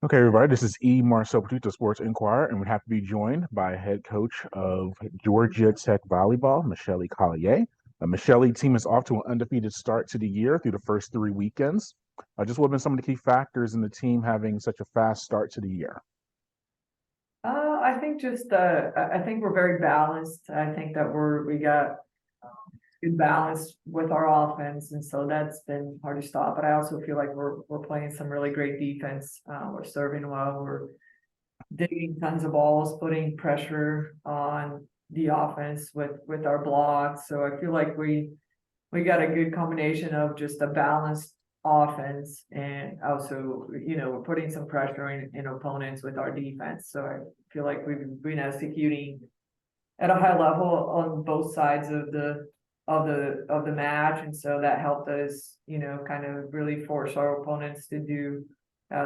Okay, everybody, this is Marcel Petit, Sports Inquirer, and we have to be joined by head coach of Georgia Tech Volleyball, Michelle Collier. Michelle team is off to an undefeated start to the year through the first three weekends. Just what have been some of the key factors in the team having such a fast start to the year? I think I think we're very balanced. I think that we got good balance with our offense, and so that's been hard to stop. But I also feel like we're playing some really great defense. We're serving well. We're digging tons of balls, putting pressure on the offense with our blocks. So I feel like we got a good combination of just a balanced offense and also, we're putting some pressure in opponents with our defense. So I feel like we've been executing at a high level on both sides of the match, and so that helped us, kind of really force our opponents to do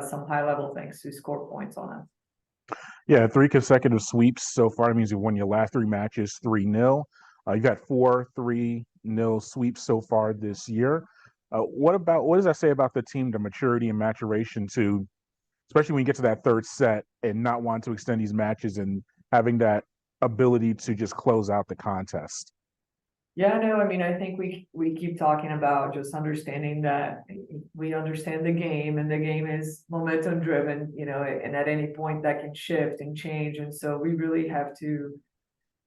some high level things to score points on us. Yeah, three consecutive sweeps so far. It means you've won your last three matches 3-0. You've had 4-3-0 sweeps so far this year. What does that say about the team, the maturity and maturation to, especially when you get to that third set and not want to extend these matches and having that ability to just close out the contest? Yeah, no, I mean, I think we keep talking about just understanding that we understand the game, and the game is momentum driven, and at any point that can shift and change. And so we really have to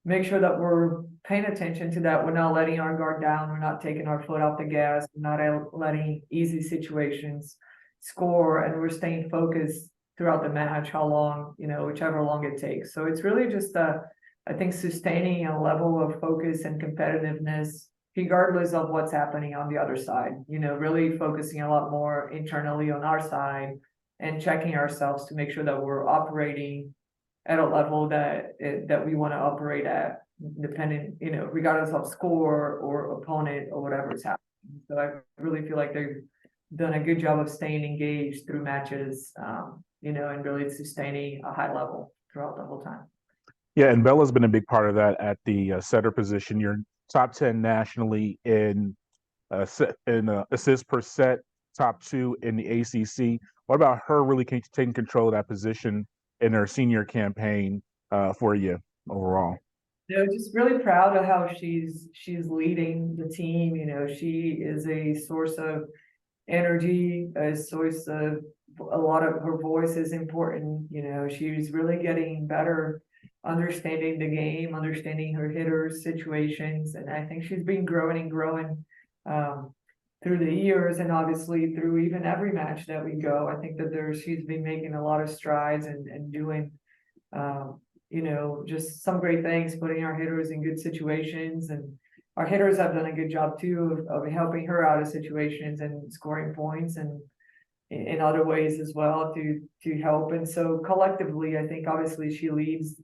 make sure that we're paying attention to that. We're not letting our guard down. We're not taking our foot off the gas. We're not letting easy situations score, and we're staying focused throughout the match, how long, whichever long it takes. So it's really just I think sustaining a level of focus and competitiveness, regardless of what's happening on the other side, really focusing a lot more internally on our side and checking ourselves to make sure that we're operating at a level that we want to operate at, depending, regardless of score or opponent or whatever is happening. So I really feel like they've done a good job of staying engaged through matches, and really sustaining a high level throughout the whole time. Yeah, and Bella's been a big part of that at the setter position. You're top 10 nationally in assists per set, top two in the ACC. What about her really taking control of that position in her senior campaign for you overall? Just really proud of how she's leading the team. She is a source of energy, a source of a lot of her voice is important. She's really getting better, understanding the game, understanding her hitters situations, and I think she's been growing and growing through the years, and obviously through even every match that we go. I think that she's been making a lot of strides and doing just some great things, putting our hitters in good situations, and our hitters have done a good job too of helping her out of situations and scoring points and in other ways as well to help. And so collectively, I think obviously she leads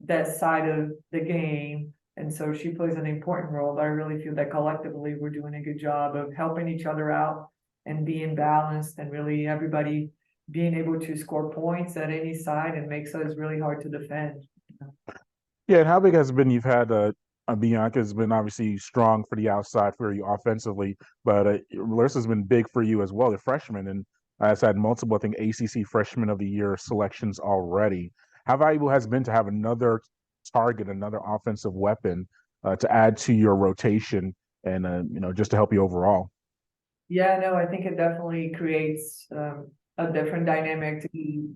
that side of the game, and so she plays an important role. But I really feel that collectively we're doing a good job of helping each other out and being balanced, and really everybody being able to score points at any side, and makes us really hard to defend. Yeah, and how big has it been? You've had Bianca's been obviously strong for the outside for you offensively, but Larissa's been big for you as well, the freshman, and has had multiple, I think, ACC Freshman of the Year selections already. How valuable has it been to have another target, another offensive weapon to add to your rotation and just to help you overall? Yeah, no, I think it definitely creates a different dynamic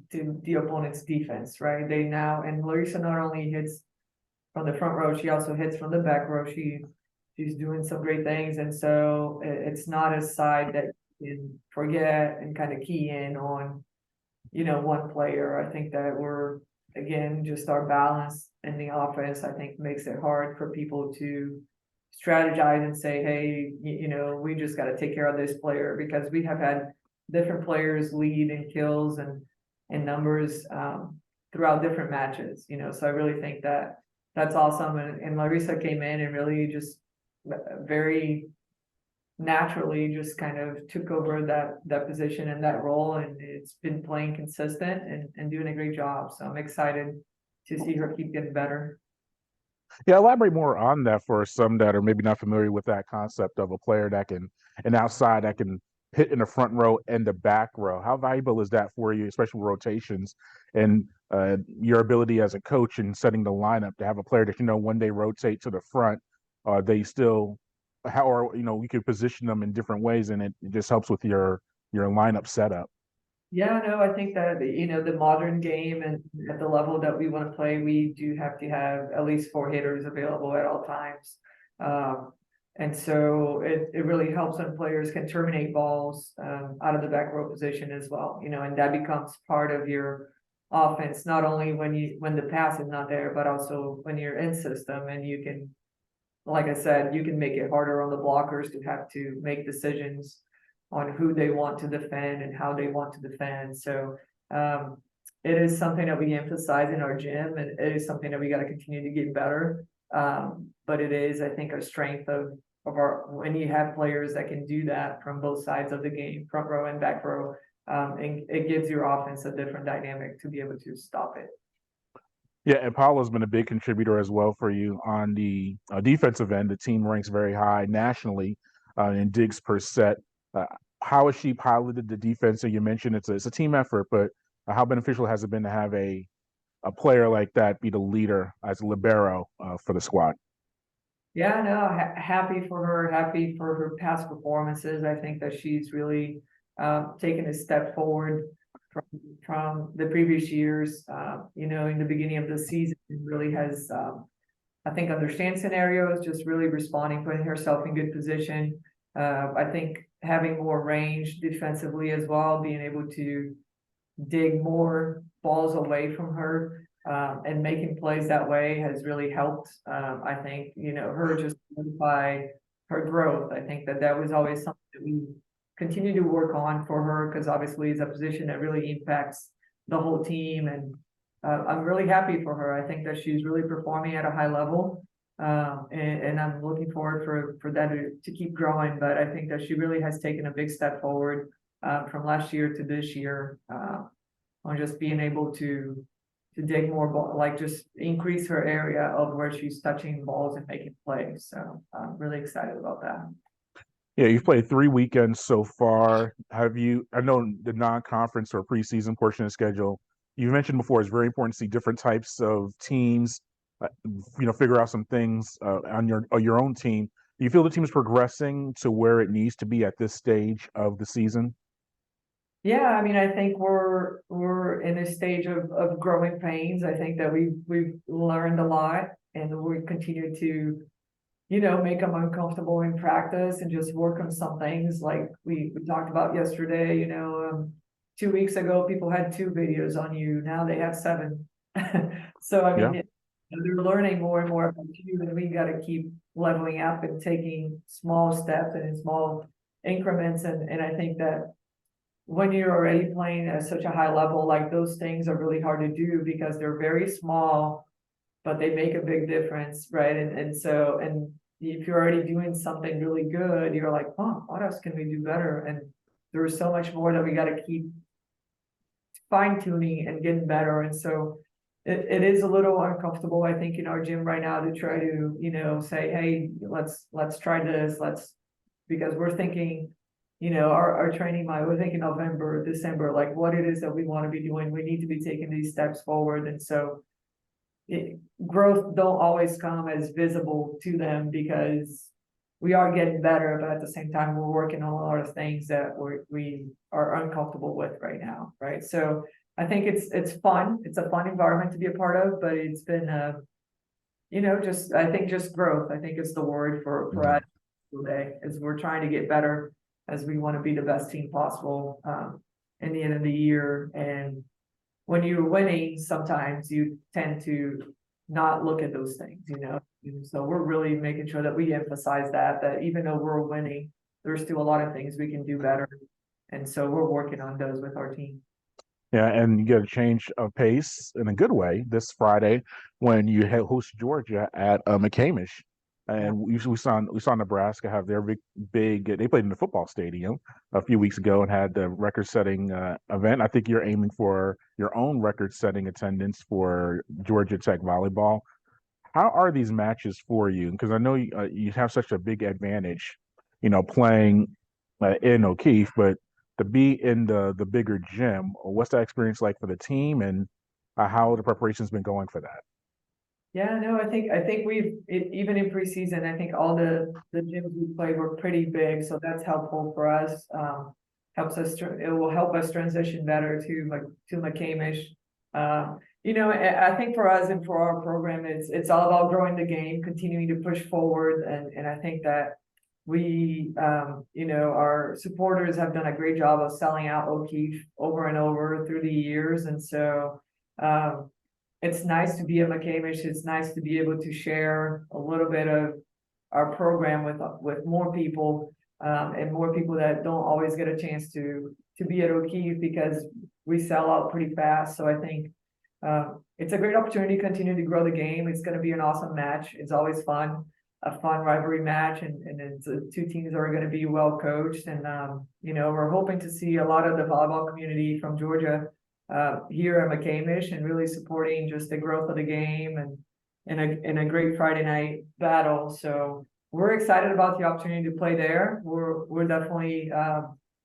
to the opponent's defense, right? And Larissa not only hits from the front row, she also hits from the back row. She's doing some great things, and so it's not a side that you can forget and kind of key in on, one player. I think that we're, again, just our balance in the offense, I think, makes it hard for people to strategize and say, hey, we just got to take care of this player, because we have had different players lead in kills and numbers throughout different matches. So I really think that that's awesome. And Larissa came in and really just very naturally just kind of took over that position and that role, and it's been playing consistent and doing a great job. So I'm excited to see her keep getting better. Yeah, elaborate more on that for some that are maybe not familiar with that concept of a player that can, an outside that can hit in the front row and the back row. How valuable is that for you, especially with rotations and your ability as a coach in setting the lineup to have a player that when they rotate to the front, they still how are we could position them in different ways, and it just helps with your lineup setup. Yeah, no, I think that, the modern game and at the level that we want to play, we do have to have at least four hitters available at all times. Um, and so it really helps when players can terminate balls out of the back row position as well, and that becomes part of your offense, not only when the pass is not there, but also when you're in system and you can, like I said, you can make it harder on the blockers to have to make decisions on who they want to defend and how they want to defend. So it is something that we emphasize in our gym, and it is something that we got to continue to get better. But it is, I think, a strength of our when you have players that can do that from both sides of the game, front row and back row. And it gives your offense a different dynamic to be able to stop it. Yeah, and Paolo's been a big contributor as well for you on the defensive end. The team ranks very high nationally in digs per set. Uh, how has she piloted the defense? So you mentioned it's a team effort, but how beneficial has it been to have a player like that be the leader as a libero for the squad? Yeah, no, happy for her, happy for her past performances. I think that she's really taken a step forward from the previous years. In the beginning of the season, really has, I think, understand scenarios, just really responding, putting herself in good position. I think having more range defensively as well, being able to dig more balls away from her and making plays that way has really helped. I think, her just solidify her growth. I think that was always something that we continue to work on for her, because obviously it's a position that really impacts the whole team. And I'm really happy for her. I think that she's really performing at a high level. And I'm looking forward for that to keep growing. But I think that she really has taken a big step forward from last year to this year on just being able to dig more ball, like just increase her area of where she's touching balls and making plays. So I'm really excited about that. Yeah, you've played 3 weekends so far. I know the non-conference or preseason portion of the schedule, you mentioned before, it's very important to see different types of teams, figure out some things on your own team. Do you feel the team is progressing to where it needs to be at this stage of the season? Yeah, I mean, I think we're in a stage of growing pains. I think that we've learned a lot, and we continue to, make them uncomfortable in practice and just work on some things like we talked about yesterday. 2 weeks ago, people had 2 videos on you. Now they have 7. So I Yeah. mean, they're learning more and more about you, and we got to keep leveling up and taking small steps and in small increments. And I think that when you're already playing at such a high level, like those things are really hard to do because they're very small, but they make a big difference, right? And if you're already doing something really good, you're like, oh, what else can we do better? And there's so much more that we got to keep fine tuning and getting better. And so it is a little uncomfortable, I think, in our gym right now to try to, say, hey, let's try this, because we're thinking, our training we're thinking November, December, like what it is that we want to be doing. We need to be taking these steps forward. And so growth don't always come as visible to them because we are getting better, but at the same time, we're working on a lot of things that we are uncomfortable with right now, right? So I think it's fun. It's a fun environment to be a part of, but it's been, I think just growth. I think it's the word for us today, is we're trying to get better as we want to be the best team possible in the end of the year. And when you're winning, sometimes you tend to not look at those things. And so we're really making sure that we emphasize that even though we're winning, there's still a lot of things we can do better. And so we're working on those with our team. Yeah, and you get a change of pace in a good way this Friday when you host Georgia at McCamish, Yeah. and we saw Nebraska have their big. They played in the football stadium a few weeks ago and had the record-setting event. I think you're aiming for your own record-setting attendance for Georgia Tech volleyball. How are these matches for you? Because I know you have such a big advantage, playing in O'Keefe, but to be in the bigger gym, what's that experience like for the team, and how the preparation's been going for that? Yeah, no, I think even in preseason, I think all the gyms we played were pretty big, so that's helpful for us. It will help us transition better to McCamish. I think for us and for our program, it's all about growing the game, continuing to push forward, and I think that our supporters have done a great job of selling out O'Keefe over and over through the years, and so. It's nice to be at McCamish. It's nice to be able to share a little bit of our program with more people, and more people that don't always get a chance to be at O'Keefe because we sell out pretty fast. So I think it's a great opportunity to continue to grow the game. It's going to be an awesome match. It's always fun, a fun rivalry match, and it's two teams that are going to be well coached. And we're hoping to see a lot of the volleyball community from Georgia here at McCamish and really supporting just the growth of the game and a great Friday night battle. So we're excited about the opportunity to play there. We're definitely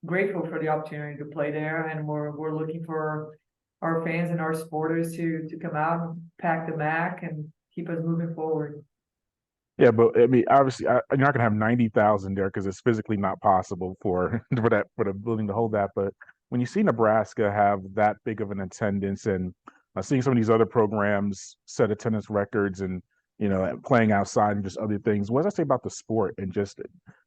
grateful for the opportunity to play there, and we're looking for our fans and our supporters to come out and pack the MAC and keep us moving forward. Yeah, but I mean, obviously, you're not gonna have 90,000 there because it's physically not possible for for the building to hold that. But when you see Nebraska have that big of an attendance, and seeing some of these other programs set attendance records, and playing outside and just other things, what does that say about the sport and just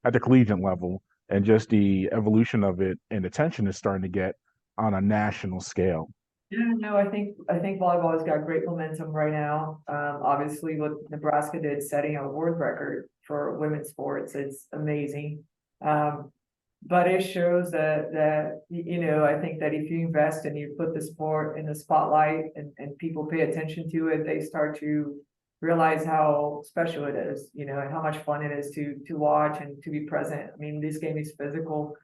at the collegiate level and just the evolution of it and attention is starting to get on a national scale? Yeah, no, I think volleyball has got great momentum right now. Obviously, what Nebraska did, setting a world record for women's sports, it's amazing. But it shows that I think that if you invest and you put the sport in the spotlight and people pay attention to it, they start to realize how special it is, and how much fun it is to watch and to be present. I mean, this game is physical.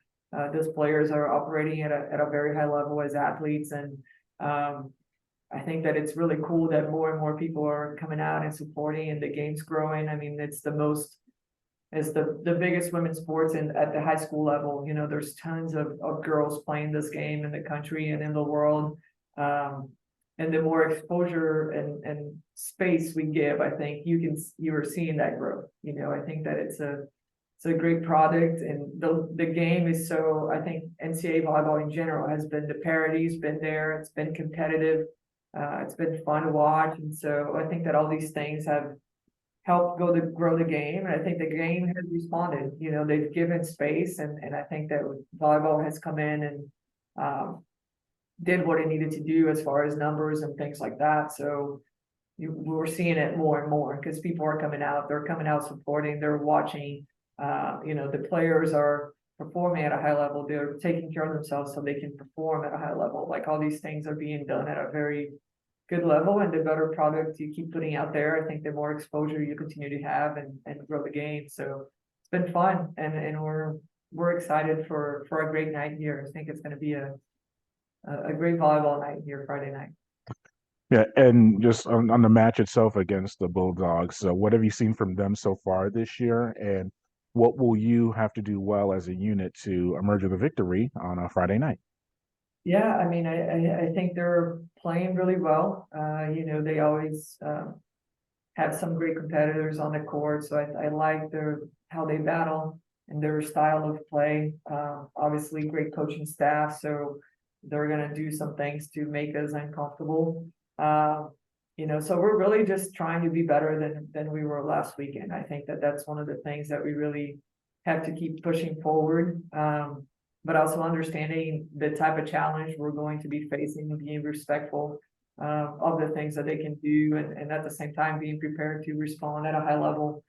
Those players are operating at a very high level as athletes, and I think that it's really cool that more and more people are coming out and supporting, and the game's growing. I mean, it's the biggest women's sports at the high school level. There's tons of girls playing this game in the country and in the world. And the more exposure and space we give, I think you are seeing that growth. I think that it's a great product, and the game is so. I think NCAA volleyball in general has been, the parity's been there. It's been competitive. It's been fun to watch, and so I think that all these things have helped grow the game, and I think the game has responded. They've given space, and I think that volleyball has come in and did what it needed to do as far as numbers and things like that. So we're seeing it more and more because people are coming out. They're coming out supporting. They're watching. The players are performing at a high level. They're taking care of themselves so they can perform at a high level. Like, all these things are being done at a very good level, and the better product you keep putting out there, I think the more exposure you continue to have and grow the game. So it's been fun, and we're excited for a great night here. I think it's going to be a great volleyball night here Friday night. Yeah, and just on the match itself against the Bulldogs, so what have you seen from them so far this year, and what will you have to do well as a unit to emerge with a victory on a Friday night? Yeah, I mean, I think they're playing really well. They always have some great competitors on the court, so I like how they battle and their style of play. Obviously, great coaching staff, so they're gonna do some things to make us uncomfortable. So we're really just trying to be better than we were last weekend. I think that that's one of the things that we really have to keep pushing forward. But also understanding the type of challenge we're going to be facing, and being respectful of the things that they can do, and at the same time being prepared to respond at a high level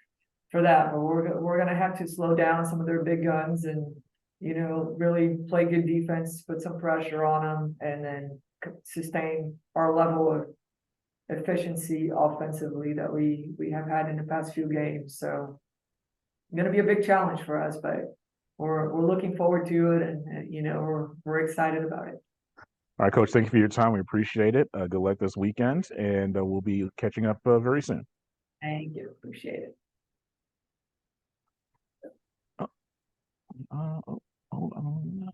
for that. But we're going to have to slow down some of their big guns and really play good defense, put some pressure on them, and then sustain our level of efficiency offensively that we have had in the past few games. So it's going to be a big challenge for us, but we're looking forward to it, and we're excited about it. All right, Coach, thank you for your time. We appreciate it. Good luck this weekend, and we'll be catching up very soon. Thank you. Appreciate it. Uh, Hold on.